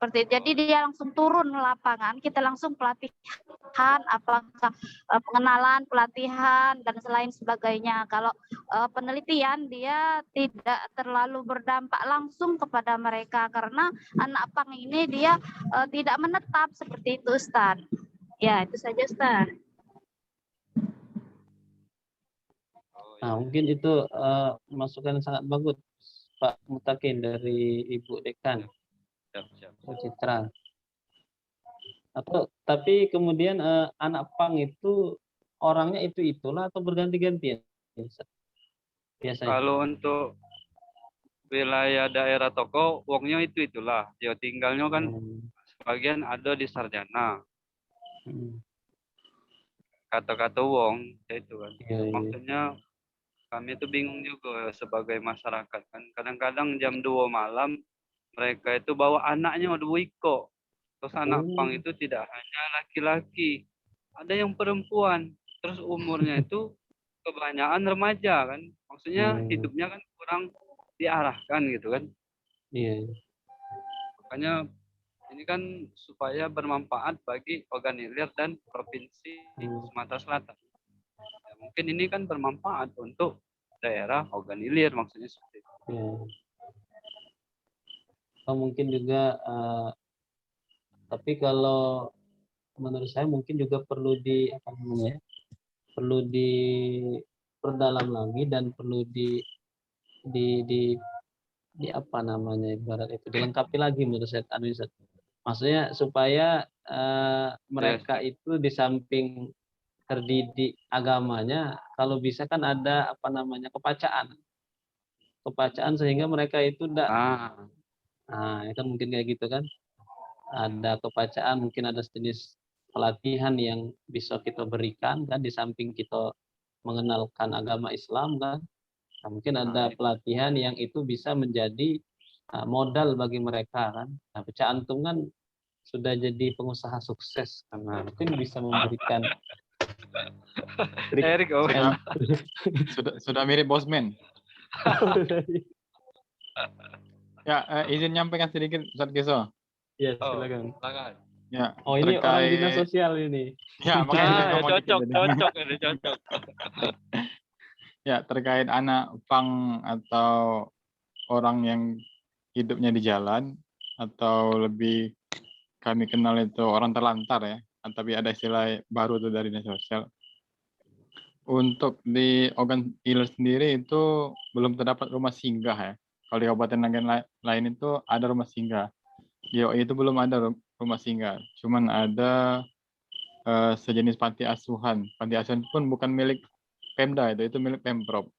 Jadi dia langsung turun ke lapangan, kita langsung pelatihan, apakah pengenalan, pelatihan dan selain sebagainya. Kalau penelitian dia tidak terlalu berdampak langsung kepada mereka karena anak pang ini dia tidak menetap seperti itu, Ustaz. Ya, itu saja, Ustaz. Nah, mungkin itu masukan sangat bagus Pak Mutakin dari Ibu Dekan. Siap. Citra. Tapi kemudian anak pang itu orangnya itulah atau berganti-ganti ya? Biasanya. Kalau untuk wilayah daerah toko, wongnya itulah. Dia tinggalnya kan sebagian ada di Sarjana. Kata-kata wong, itu kan. Maksudnya kami itu bingung juga sebagai masyarakat kan. Kadang-kadang jam 2 malam mereka itu bawa anaknya 2 iko. Terus anak pang itu tidak hanya laki-laki, ada yang perempuan. Terus umurnya itu kebanyakan remaja kan. Maksudnya hidupnya kan kurang diarahkan gitu kan. Iya. Makanya ini kan supaya bermanfaat bagi Oganilir dan Provinsi Sumatera Selatan. Ya, mungkin ini kan bermanfaat untuk daerah Oganilir maksudnya seperti itu. Iya. Atau mungkin juga tapi kalau menurut saya mungkin juga perlu diperdalam lagi dan perlu ibarat itu dilengkapi lagi menurut saya, maksudnya supaya mereka itu di samping terdidik agamanya, kalau bisa kan ada kepacaan sehingga mereka itu ya kan mungkin kayak gitu kan, ada kepacaan, mungkin ada sejenis pelatihan yang bisa kita berikan kan di samping kita mengenalkan agama Islam kan. Nah, mungkin ada pelatihan yang itu bisa menjadi modal bagi mereka kan. Nah, Pecah Antum kan sudah jadi pengusaha sukses karena mungkin bisa memberikan Erik, sudah mirip Bosman. Ya, izin nyampaikan sedikit Ustaz Kiso. Ya, Oh, silakan. silakan. Ya, Oh, ini orang dinas terkait sosial ini. ya makanya saya Ah, ngomong dikit cocok, tadi. cocok, ini cocok. Ya, terkait anak pang atau orang yang hidupnya di jalan atau lebih kami kenal itu orang terlantar ya, tapi ada istilah baru tuh dari dinas sosial. Untuk di Ogan Ilir sendiri itu belum terdapat rumah singgah ya. Kalau di Kabupaten Nagan lain itu ada rumah singgah. Di OI itu belum ada rumah singgah. Cuman ada sejenis panti asuhan. Panti asuhan pun bukan milik Pemda itu milik Pemprov.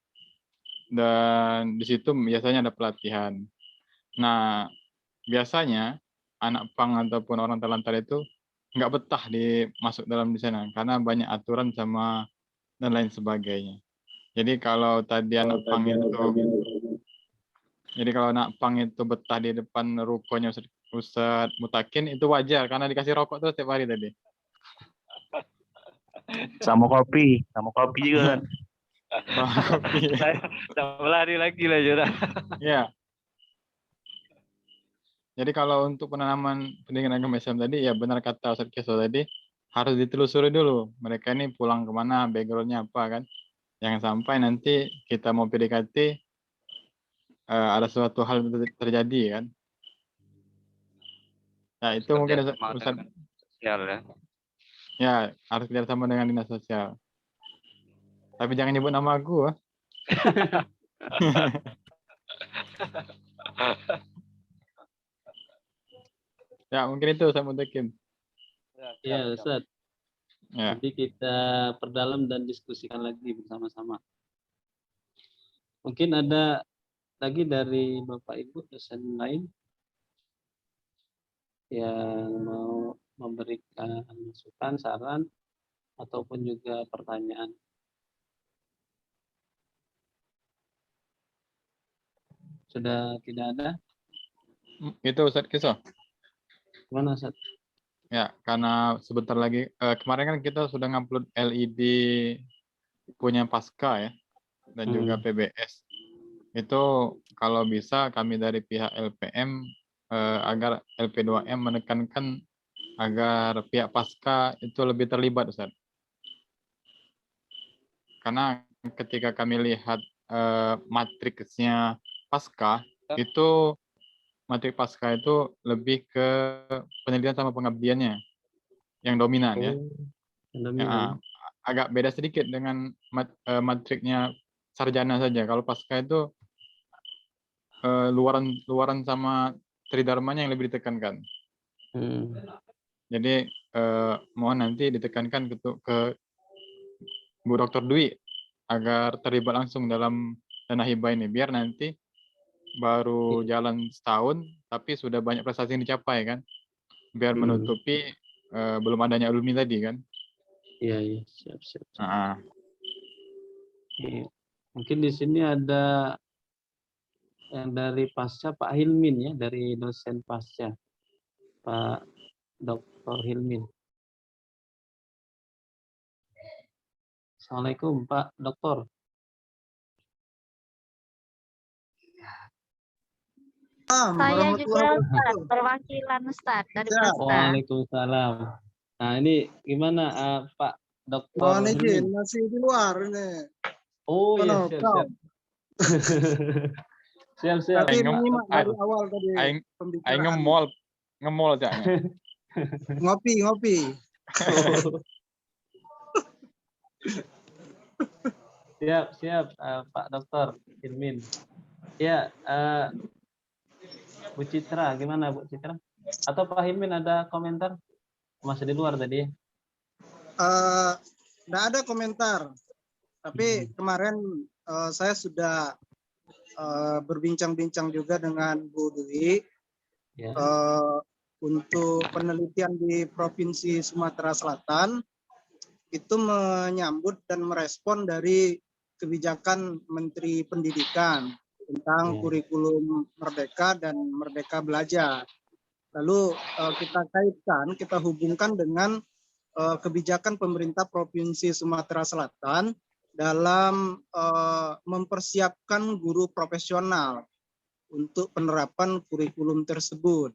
Dan di situ biasanya ada pelatihan. Nah, biasanya anak pang ataupun orang terlantar itu nggak betah masuk dalam di sana karena banyak aturan sama dan lain sebagainya. Jadi kalau tadi anak pang itu betah di depan rukonya Ustadz Mutakin itu wajar karena dikasih rokok tuh setiap hari tadi. Sama kopi juga kan. Kopi. Saya udah lari lagi lah Jura. Ya. Jadi kalau untuk penanaman pendidikan agama Islam tadi, ya benar kata Ustadz Keso tadi, harus ditelusuri dulu. Mereka ini pulang kemana, background-nya apa kan. Jangan sampai nanti kita mau PDKT, ada suatu hal terjadi kan. Nah itu mungkin Ustadz, Sosial ya. ya harus kerjasama dengan dinas sosial. Tapi jangan nyebut nama aku. Ya mungkin itu saya Mutakin. Ya, Ustaz. Ya. Nanti kita perdalam dan diskusikan lagi bersama-sama. Mungkin ada lagi dari Bapak Ibu dosen lain yang mau memberikan masukan, saran, ataupun juga pertanyaan. Sudah tidak ada? Itu Ustadz Keso. Gimana, Ustaz? Ya, karena sebentar lagi, kemarin kan kita sudah ngupload LED punya Pasca ya, dan juga PBS. Itu kalau bisa kami dari pihak LPM, agar LP2M menekankan agar pihak Pasca itu lebih terlibat, Ustaz. Karena ketika kami lihat matriksnya Pasca, itu matrik Pasca itu lebih ke penelitian sama pengabdiannya yang dominan ya. Ya, agak beda sedikit dengan matriknya sarjana saja. Kalau Pasca itu luaran sama tridharmanya yang lebih ditekankan. Jadi mohon nanti ditekankan ke Bu Dr. Dwi agar terlibat langsung dalam dana hibah ini, biar nanti baru jalan setahun tapi sudah banyak prestasi yang dicapai kan, biar menutupi belum adanya alumni tadi kan. Iya, siap. Nah. Mungkin di sini ada yang dari Pasca, Pak Hilmin ya, dari dosen Pasca, Pak Dr. Hilmin. Assalamualaikum Pak Doktor. Saya juga Ustaz, perwakilan Ustaz dari Pasca. Waalaikumsalam. Nah ini gimana Pak Dokter? Mohon izin, masih di luar ini. Oh iya, siap. Siap. Tapi menyimak dari awal tadi. Aing ngemol aja. Ngopi. Siap, Pak Dokter Hilmin. Ya, Bu Citra, gimana Bu Citra? Atau Pak Hilmin ada komentar? Masih di luar tadi ya? Nggak ada komentar. Tapi kemarin saya sudah berbincang-bincang juga dengan Bu Dwi untuk penelitian di Provinsi Sumatera Selatan. Itu menyambut dan merespon dari kebijakan Menteri Pendidikan tentang kurikulum Merdeka dan Merdeka Belajar. Lalu kita hubungkan dengan kebijakan pemerintah Provinsi Sumatera Selatan dalam mempersiapkan guru profesional untuk penerapan kurikulum tersebut.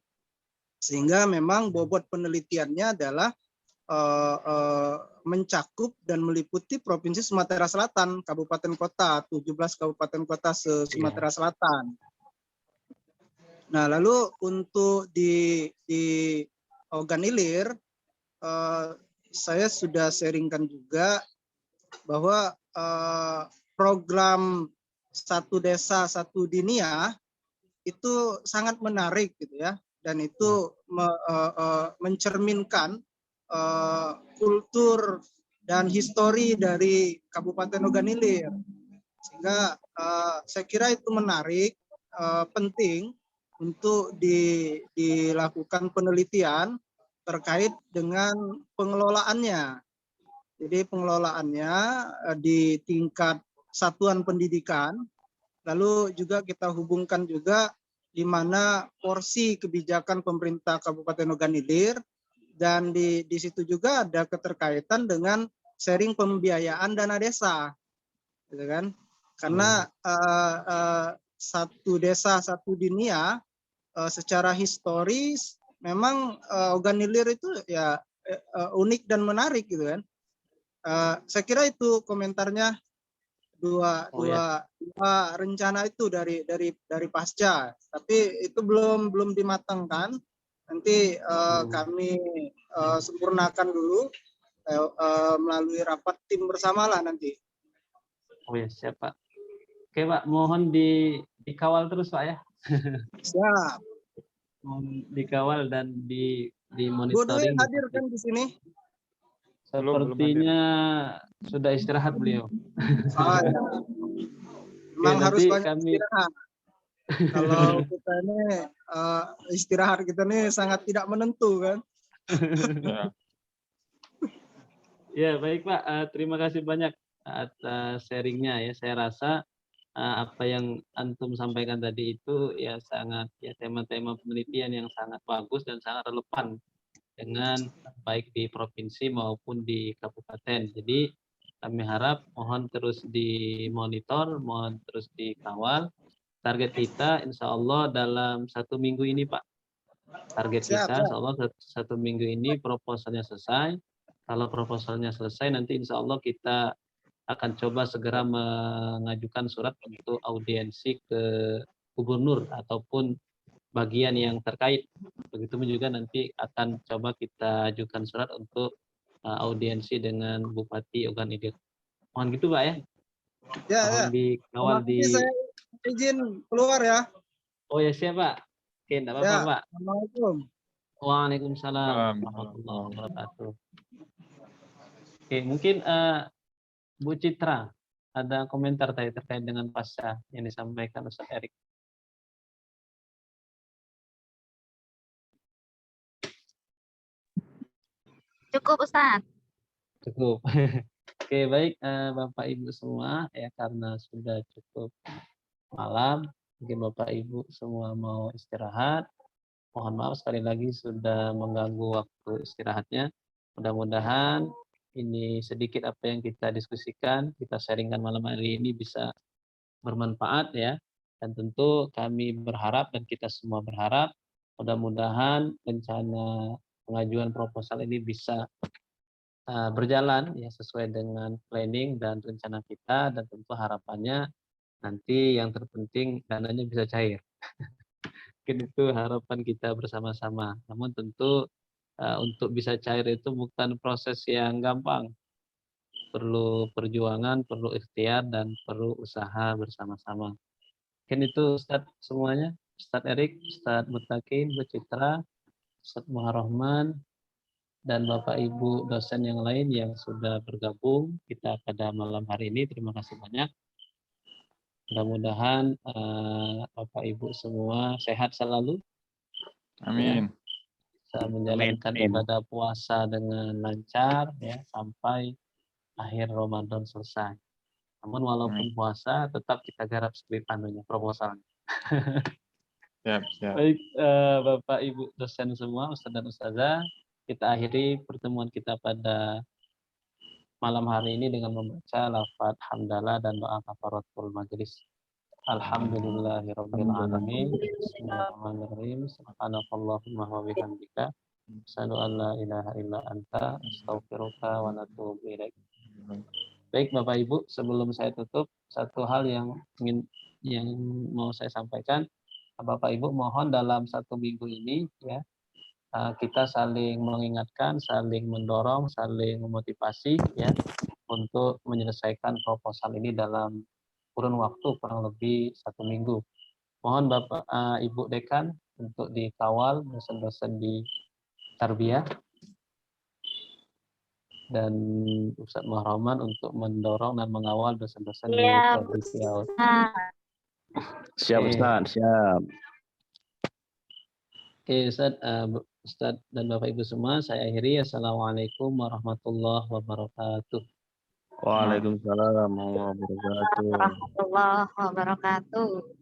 Sehingga memang bobot penelitiannya adalah mencakup dan meliputi Provinsi Sumatera Selatan, kabupaten kota, 17 kabupaten kota se-Sumatera Selatan. Nah, lalu untuk di Ogan Ilir, saya sudah sharingkan juga bahwa program Satu Desa Satu Dinia itu sangat menarik gitu ya, dan itu mencerminkan kultur dan histori dari Kabupaten Ogan Ilir, sehingga saya kira itu menarik, penting untuk dilakukan penelitian terkait dengan pengelolaannya. Jadi pengelolaannya di tingkat satuan pendidikan, lalu juga kita hubungkan juga di mana porsi kebijakan pemerintah Kabupaten Ogan Ilir, dan di situ juga ada keterkaitan dengan sharing pembiayaan dana desa, gitu kan? Karena Satu Desa Satu Dinia secara historis memang Ogan Ilir itu ya unik dan menarik gitu kan. Saya kira itu komentarnya dua rencana itu dari Pasca, tapi itu belum dimatangkan. Nanti kami sempurnakan dulu melalui rapat tim bersama lah nanti. Oh ya, siap Pak. Oke Pak, mohon dikawal terus Pak ya. Siap. Mohon dikawal dan di Bu Dwi monitoring. hadir kan di sini? Sepertinya sudah istirahat beliau. Oh, ya. Memang harus banyak istirahat. Kalau kita ini istirahat kita ini sangat tidak menentu kan. Ya baik Pak, terima kasih banyak atas sharingnya ya. Saya rasa apa yang antum sampaikan tadi itu ya sangat ya tema-tema penelitian yang sangat bagus dan sangat relevan dengan baik di provinsi maupun di kabupaten. Jadi kami harap mohon terus dimonitor, mohon terus dikawal. Target kita insya Allah dalam 1 minggu ini Pak. Target kita insya Allah 1 minggu ini proposalnya selesai. Kalau proposalnya selesai nanti insya Allah kita akan coba segera mengajukan surat untuk audiensi ke gubernur ataupun bagian yang terkait. Begitu juga nanti akan coba kita ajukan surat untuk audiensi dengan Bupati Ogan Ilir. Mohon gitu Pak ya. Mohon dikawal di. Saya izin keluar ya. Oh ya siap Pak. Oke, enggak apa-apa Pak. Assalamualaikum. Waalaikumsalam warahmatullahi wabarakatuh. Oke, mungkin Bu Citra ada komentar tadi terkait dengan pasca yang disampaikan Ustaz Erik. Cukup Ustaz. Cukup. Oke, baik Bapak Ibu semua ya, karena sudah cukup malam, mungkin Bapak Ibu semua mau istirahat. Mohon maaf sekali lagi sudah mengganggu waktu istirahatnya. Mudah-mudahan ini sedikit apa yang kita diskusikan, kita sharingkan malam hari ini bisa bermanfaat ya. Dan tentu kami berharap dan kita semua berharap mudah-mudahan rencana pengajuan proposal ini bisa berjalan ya sesuai dengan planning dan rencana kita, dan tentu harapannya nanti yang terpenting dananya bisa cair. Mungkin itu harapan kita bersama-sama. Namun tentu untuk bisa cair itu bukan proses yang gampang. Perlu perjuangan, perlu ikhtiar, dan perlu usaha bersama-sama. Mungkin itu Ustadz semuanya. Ustadz Erik, Ustadz Mutakin, Bu Citra, Ustadz Muharrahman, dan Bapak Ibu dosen yang lain yang sudah bergabung kita pada malam hari ini. Terima kasih banyak. Mudah-mudahan Bapak Ibu semua sehat selalu. Amin. Ya, bisa menjalankan ibadah puasa dengan lancar ya sampai akhir Ramadan selesai. Namun walaupun puasa tetap kita garap skrip proposalnya. Siap. Baik Bapak Ibu dosen semua, Ustaz dan Ustazah, kita akhiri pertemuan kita pada malam hari ini dengan membaca lafaz hamdalah dan doa kafaratul majelis. Alhamdulillahirabbil alamin. Bismillahirrahmanirrahim. Subhanakallahumma wa bihamdika asyhadu an la ilaha illa anta astaghfiruka wa atubu ilaik. Baik Bapak Ibu, sebelum saya tutup, satu hal yang mau saya sampaikan, Bapak Ibu mohon dalam 1 minggu ini ya kita saling mengingatkan, saling mendorong, saling memotivasi ya untuk menyelesaikan proposal ini dalam kurun waktu kurang lebih 1 minggu. Mohon Bapak Ibu Dekan untuk dikawal dosen-dosen di Tarbiyah dan Ustadz Mahroman untuk mendorong dan mengawal dosen-dosen di Provisial. Siap Ustadz, siap. Oke Ustadz dan Bapak Ibu semua, saya akhiri. Assalamualaikum warahmatullahi wabarakatuh. Waalaikumsalam warahmatullahi wabarakatuh. Warahmatullahi wabarakatuh.